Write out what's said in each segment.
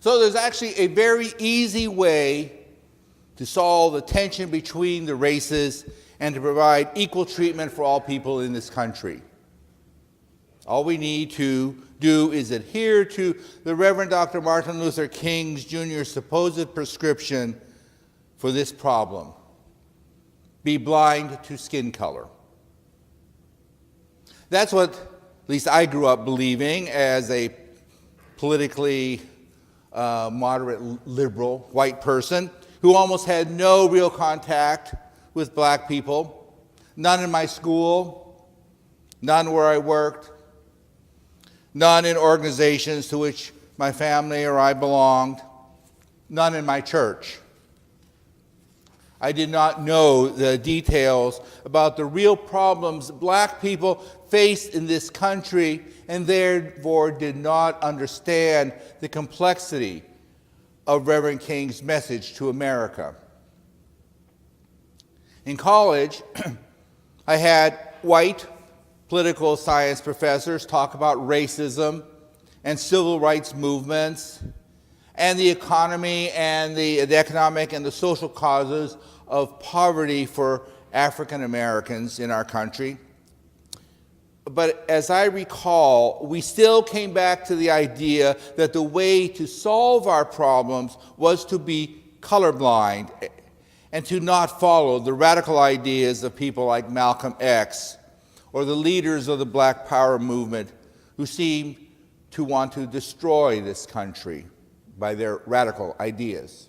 So there's actually a very easy way to solve the tension between the races and to provide equal treatment for all people in this country. All we need to do is adhere to the Reverend Dr. Martin Luther King Jr.'s supposed prescription for this problem. Be blind to skin color. That's what at least I grew up believing as a politically moderate liberal white person who almost had no real contact with black people, none in my school, none where I worked, none in organizations to which my family or I belonged, none in my church. I did not know the details about the real problems black people faced in this country and therefore did not understand the complexity of Reverend King's message to America. In college, I had white political science professors talk about racism and civil rights movements and the economy and the economic and the social causes of poverty for African Americans in our country. But as I recall, we still came back to the idea that the way to solve our problems was to be colorblind and to not follow the radical ideas of people like Malcolm X or the leaders of the Black Power movement who seemed to want to destroy this country by their radical ideas.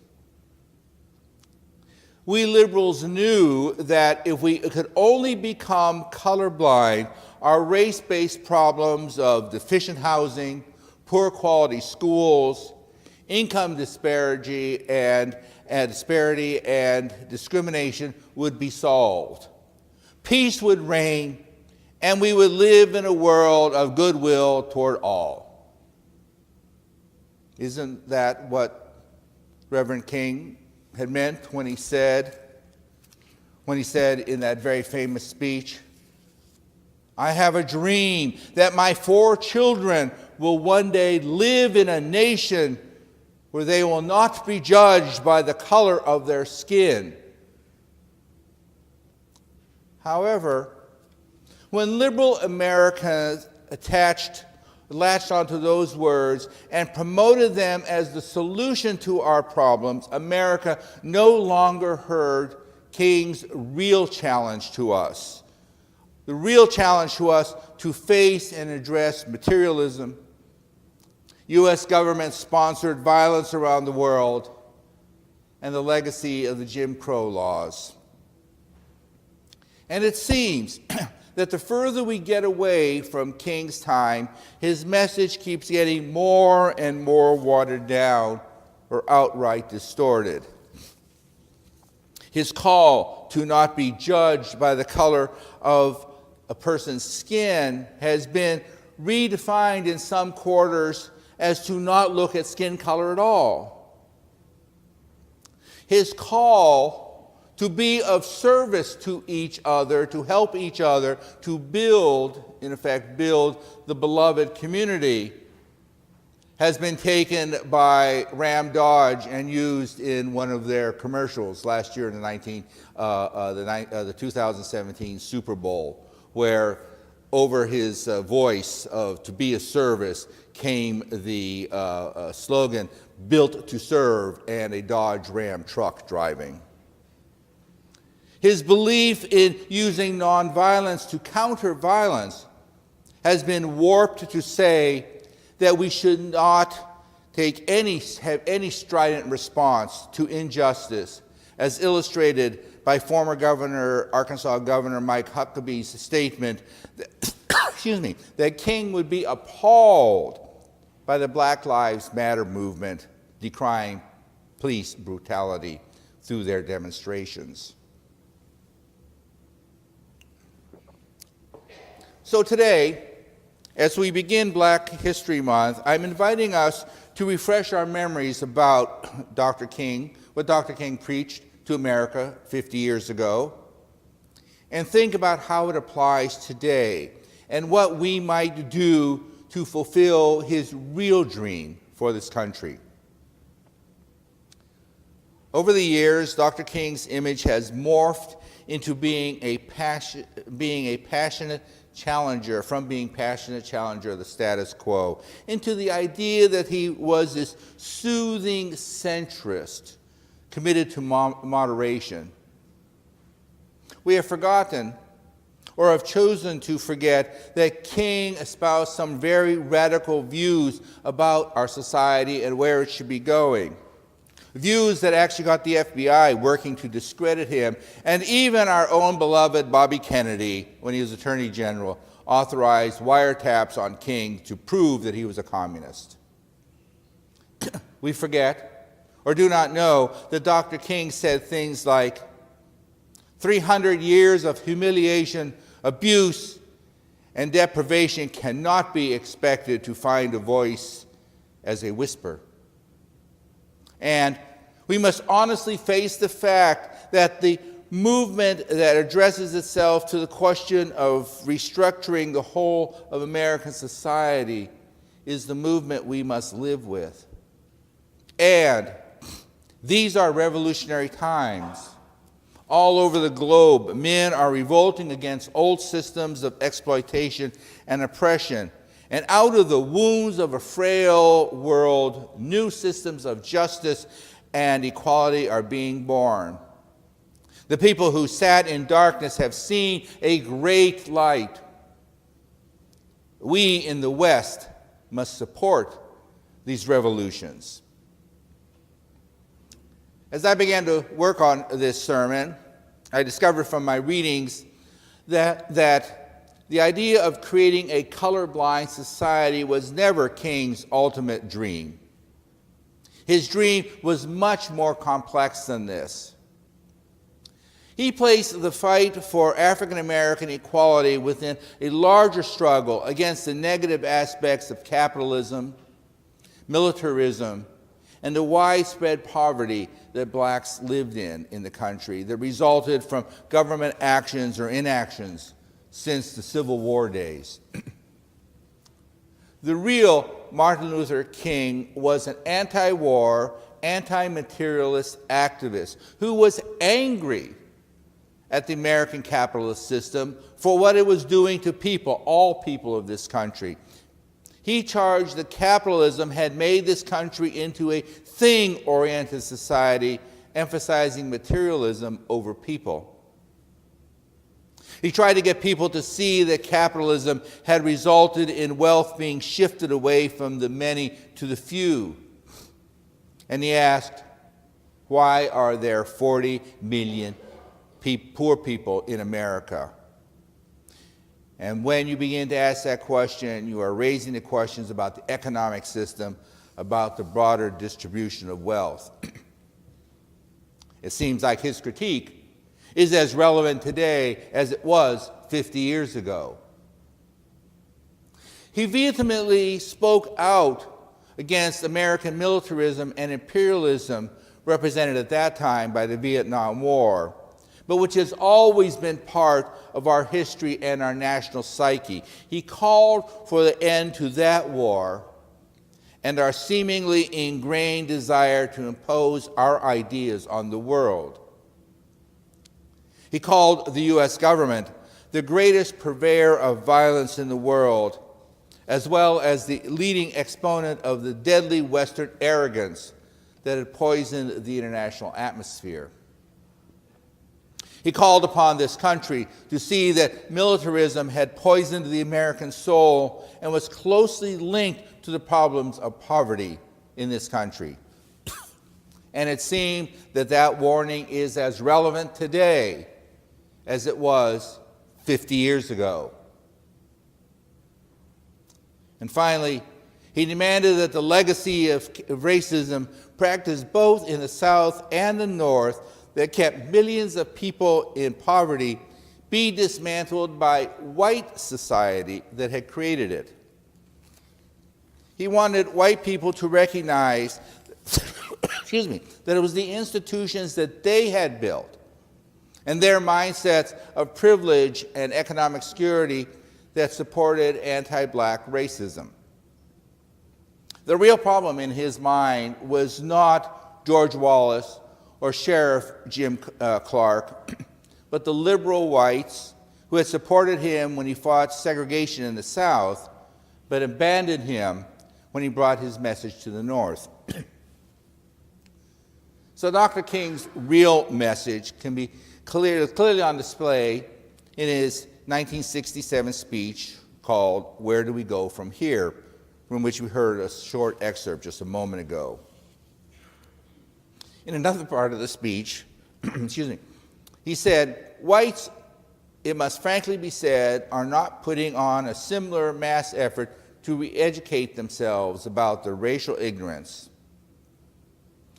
We liberals knew that if we could only become colorblind, our race-based problems of deficient housing, poor quality schools, income disparity and discrimination would be solved. Peace would reign, and we would live in a world of goodwill toward all. Isn't that what Reverend King had meant when he said in that very famous speech, "I have a dream that my 4 children will one day live in a nation where they will not be judged by the color of their skin." However, when liberal Americans latched onto those words and promoted them as the solution to our problems, America no longer heard King's real challenge to us. The real challenge to us to face and address materialism, U.S. government-sponsored violence around the world, and the legacy of the Jim Crow laws. And it seems that the further we get away from King's time, his message keeps getting more and more watered down or outright distorted. His call to not be judged by the color of a person's skin has been redefined in some quarters as to not look at skin color at all. His call to be of service to each other, to help each other, to build, in effect, build the beloved community, has been taken by Ram Dodge and used in one of their commercials last year in the 2017 Super Bowl, where over his voice of "to be of service" came the slogan, "built to serve," and a Dodge Ram truck driving. His belief in using nonviolence to counter violence has been warped to say that we should not have any strident response to injustice, as illustrated by former Arkansas Governor Mike Huckabee's statement that, that King would be appalled by the Black Lives Matter movement decrying police brutality through their demonstrations. So today, as we begin Black History Month, I'm inviting us to refresh our memories about Dr. King, what Dr. King preached to America 50 years ago, and think about how it applies today and what we might do to fulfill his real dream for this country. Over the years, Dr. King's image has morphed into being a passionate challenger, from being passionate challenger of the status quo, into the idea that he was this soothing centrist committed to moderation. We have forgotten, or have chosen to forget, that King espoused some very radical views about our society and where it should be going. Views that actually got the FBI working to discredit him, and even our own beloved Bobby Kennedy, when he was Attorney General, authorized wiretaps on King to prove that he was a communist. We forget, or do not know, that Dr. King said things like, 300 years of humiliation, abuse, and deprivation cannot be expected to find a voice as a whisper. And we must honestly face the fact that the movement that addresses itself to the question of restructuring the whole of American society is the movement we must live with. And these are revolutionary times. All over the globe, men are revolting against old systems of exploitation and oppression. And out of the wounds of a frail world, new systems of justice and equality are being born. The people who sat in darkness have seen a great light. We in the West must support these revolutions. As I began to work on this sermon, I discovered from my readings that the idea of creating a colorblind society was never King's ultimate dream. His dream was much more complex than this. He placed the fight for African American equality within a larger struggle against the negative aspects of capitalism, militarism, and the widespread poverty that blacks lived in the country that resulted from government actions or inactions since the Civil War days. The real Martin Luther King was an anti-war, anti-materialist activist who was angry at the American capitalist system for what it was doing to people, all people of this country. He charged that capitalism had made this country into a thing-oriented society, emphasizing materialism over people. He tried to get people to see that capitalism had resulted in wealth being shifted away from the many to the few. And he asked, why are there 40 million poor people in America? And when you begin to ask that question, you are raising the questions about the economic system, about the broader distribution of wealth. It seems like his critique is as relevant today as it was 50 years ago. He vehemently spoke out against American militarism and imperialism represented at that time by the Vietnam War, but which has always been part of our history and our national psyche. He called for the end to that war and our seemingly ingrained desire to impose our ideas on the world. He called the U.S. government the greatest purveyor of violence in the world, as well as the leading exponent of the deadly Western arrogance that had poisoned the international atmosphere. He called upon this country to see that militarism had poisoned the American soul and was closely linked to the problems of poverty in this country. And it seemed that that warning is as relevant today as it was 50 years ago. And finally, he demanded that the legacy of racism practiced both in the South and the North that kept millions of people in poverty be dismantled by white society that had created it. He wanted white people to recognize that it was the institutions that they had built and their mindsets of privilege and economic security that supported anti-black racism. The real problem in his mind was not George Wallace or Sheriff Jim Clark, but the liberal whites who had supported him when he fought segregation in the South, but abandoned him when he brought his message to the North. So Dr. King's real message can be clearly on display in his 1967 speech called "Where Do We Go From Here?", from which we heard a short excerpt just a moment ago. In another part of the speech, he said, "Whites, it must frankly be said, are not putting on a similar mass effort to re-educate themselves about their racial ignorance.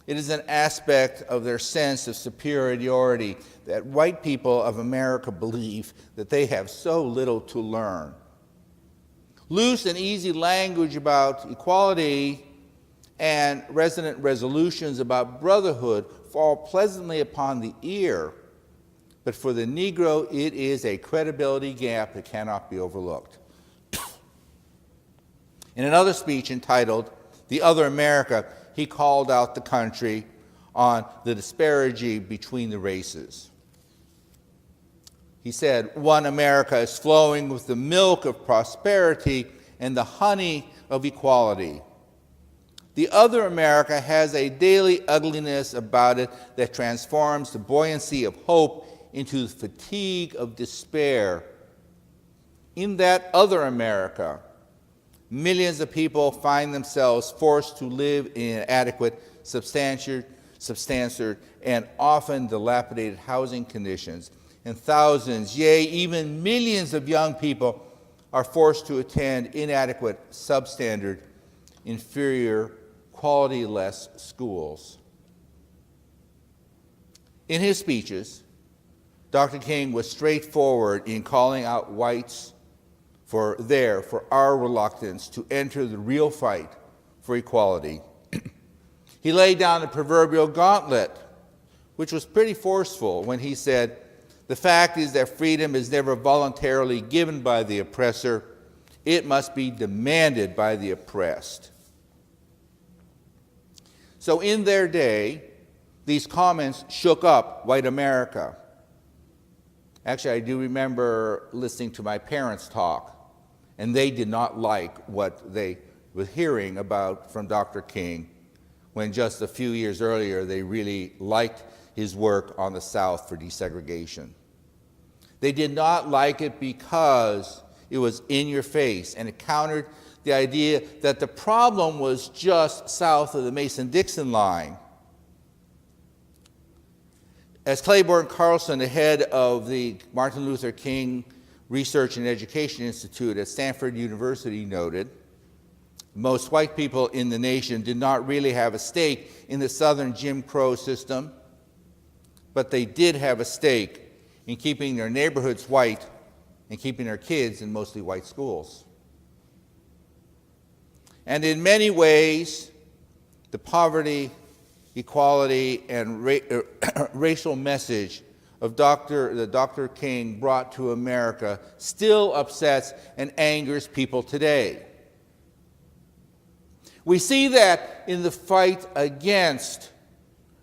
It is an aspect of their sense of superiority that white people of America believe that they have so little to learn. Loose and easy language about equality and resonant resolutions about brotherhood fall pleasantly upon the ear, but for the Negro, it is a credibility gap that cannot be overlooked." In another speech entitled "The Other America," he called out the country on the disparity between the races. He said, "One America is flowing with the milk of prosperity and the honey of equality. The other America has a daily ugliness about it that transforms the buoyancy of hope into the fatigue of despair. In that other America, millions of people find themselves forced to live in inadequate, substandard, and often dilapidated housing conditions. And thousands, yea, even millions of young people are forced to attend inadequate, substandard, inferior, quality-less schools." In his speeches, Dr. King was straightforward in calling out whites for our reluctance to enter the real fight for equality. He laid down the proverbial gauntlet, which was pretty forceful when he said, "The fact is that freedom is never voluntarily given by the oppressor. It must be demanded by the oppressed." So in their day, these comments shook up white America. Actually, I do remember listening to my parents talk, and they did not like what they were hearing about from Dr. King, when just a few years earlier they really liked his work on the South for desegregation. They did not like it because it was in your face, and it countered the idea that the problem was just south of the Mason-Dixon line. As Claiborne Carlson, the head of the Martin Luther King Research and Education Institute at Stanford University, noted, most white people in the nation did not really have a stake in the Southern Jim Crow system, but they did have a stake in keeping their neighborhoods white and keeping their kids in mostly white schools. And in many ways, the poverty, equality, and racial message of that Dr. King brought to America still upsets and angers people today. We see that in the fight against,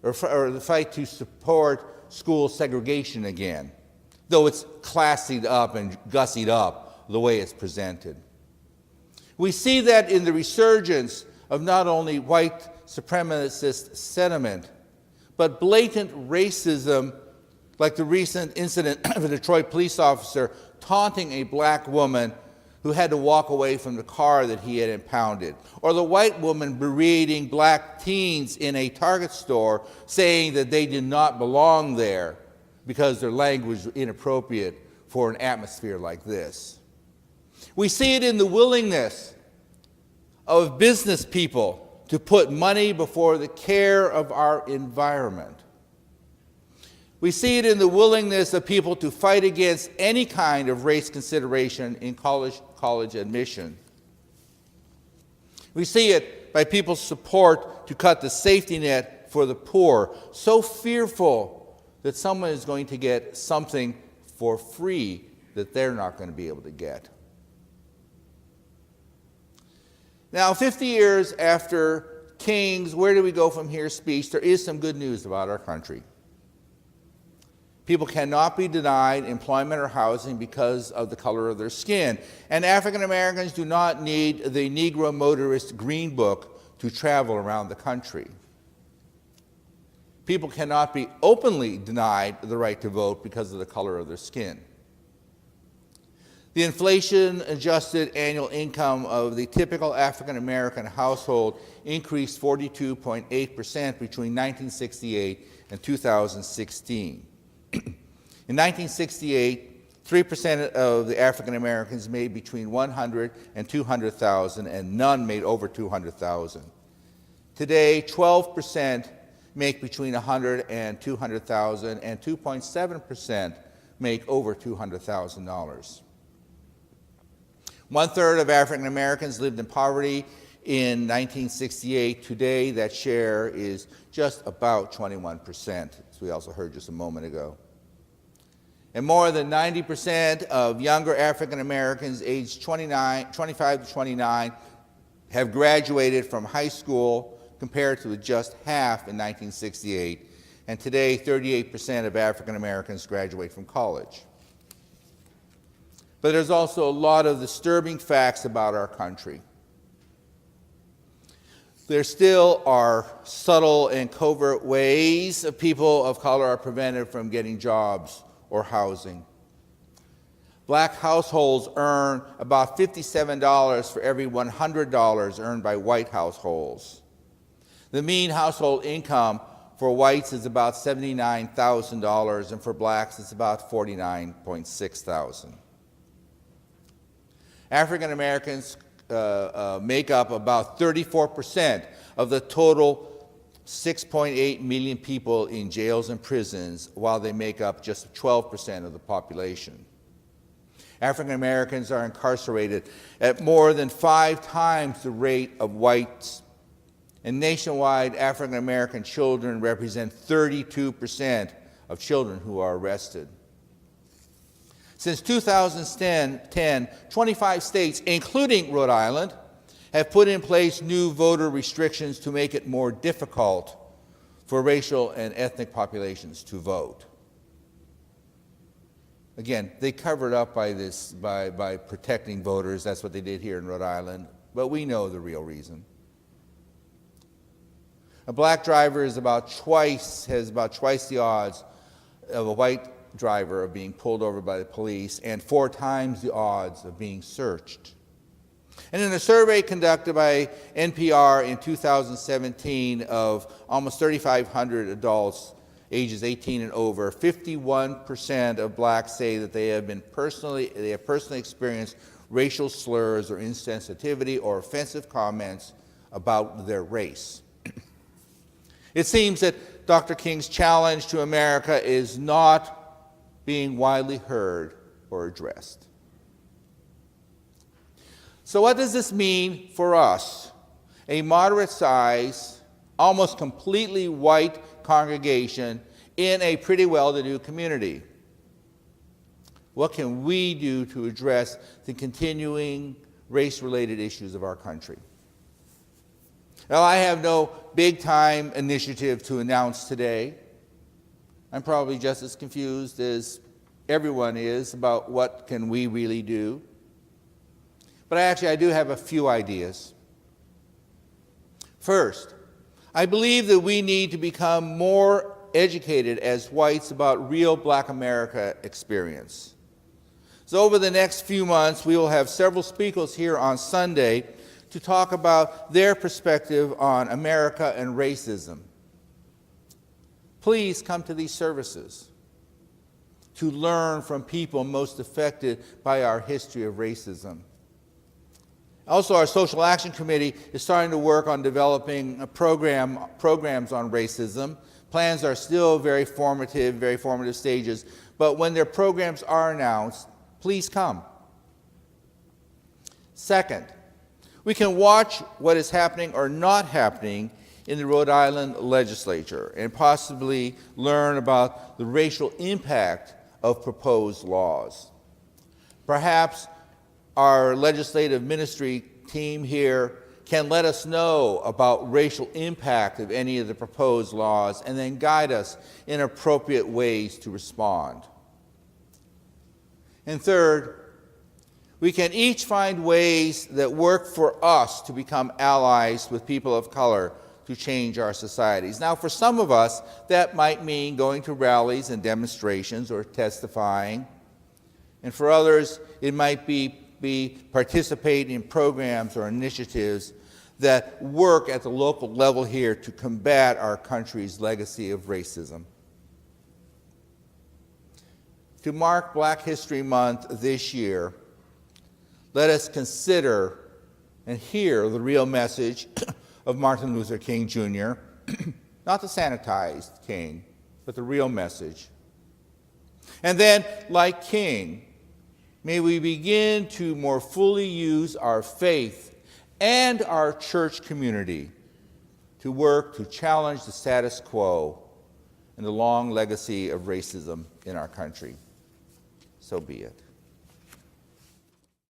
or the fight to support school segregation again, though it's classied up and gussied up the way it's presented. We see that in the resurgence of not only white supremacist sentiment, but blatant racism, like the recent incident of a Detroit police officer taunting a black woman who had to walk away from the car that he had impounded, or the white woman berating black teens in a Target store saying that they did not belong there because their language was inappropriate for an atmosphere like this. We see it in the willingness of business people to put money before the care of our environment. We see it in the willingness of people to fight against any kind of race consideration in college admission. We see it by people's support to cut the safety net for the poor, so fearful that someone is going to get something for free that they're not going to be able to get. Now, 50 years after King's "Where do we go from here" speech, there is some good news about our country. People cannot be denied employment or housing because of the color of their skin. And African Americans do not need the Negro Motorist Green Book to travel around the country. People cannot be openly denied the right to vote because of the color of their skin. The inflation-adjusted annual income of the typical African American household increased 42.8% between 1968 and 2016. In 1968, 3% of the African Americans made between $100,000 and $200,000, and none made over $200,000. Today, 12% make between $100,000 and $200,000, and 2.7% make over $200,000. 1/3 of African Americans lived in poverty in 1968. Today, that share is just about 21%, as we also heard just a moment ago. And more than 90% of younger African Americans aged 25 to 29 have graduated from high school, compared to just half in 1968. And today, 38% of African Americans graduate from college. But there's also a lot of disturbing facts about our country. There still are subtle and covert ways that people of color are prevented from getting jobs or housing. Black households earn about $57 for every $100 earned by white households. The mean household income for whites is about $79,000, and for blacks it's about $49,600. African Americans make up about 34% of the total 6.8 million people in jails and prisons, while they make up just 12% of the population. African Americans are incarcerated at more than 5 times the rate of whites. And nationwide, African American children represent 32% of children who are arrested. Since 2010, 25 states, including Rhode Island, have put in place new voter restrictions to make it more difficult for racial and ethnic populations to vote. Again, they covered up by protecting voters. That's what they did here in Rhode Island, but we know the real reason. A black driver has about twice the odds of a white driver of being pulled over by the police, and 4 times the odds of being searched. And in a survey conducted by NPR in 2017 of almost 3,500 adults ages 18 and over, 51% of blacks say that they have personally experienced racial slurs or insensitivity or offensive comments about their race. It seems that Dr. King's challenge to America is not being widely heard or addressed. So what does this mean for us, a moderate-sized, almost completely white congregation in a pretty well-to-do community? What can we do to address the continuing race-related issues of our country? Now, I have no big-time initiative to announce today. I'm probably just as confused as everyone is about what can we really do. But I do have a few ideas. First, I believe that we need to become more educated as whites about real Black America experience. So over the next few months, we will have several speakers here on Sunday to talk about their perspective on America and racism. Please come to these services to learn from people most affected by our history of racism. Also, our Social Action Committee is starting to work on developing programs on racism. Plans are still very formative stages, but when their programs are announced, please come. Second, we can watch what is happening or not happening in the Rhode Island legislature and possibly learn about the racial impact of proposed laws. Perhaps our legislative ministry team here can let us know about racial impact of any of the proposed laws and then guide us in appropriate ways to respond. And third, we can each find ways that work for us to become allies with people of color to change our societies. Now, for some of us, that might mean going to rallies and demonstrations or testifying. And for others, it might be participating in programs or initiatives that work at the local level here to combat our country's legacy of racism. To mark Black History Month this year, let us consider and hear the real message of Martin Luther King Jr., not the sanitized King, but the real message. And then, like King, may we begin to more fully use our faith and our church community to work to challenge the status quo and the long legacy of racism in our country. So be it.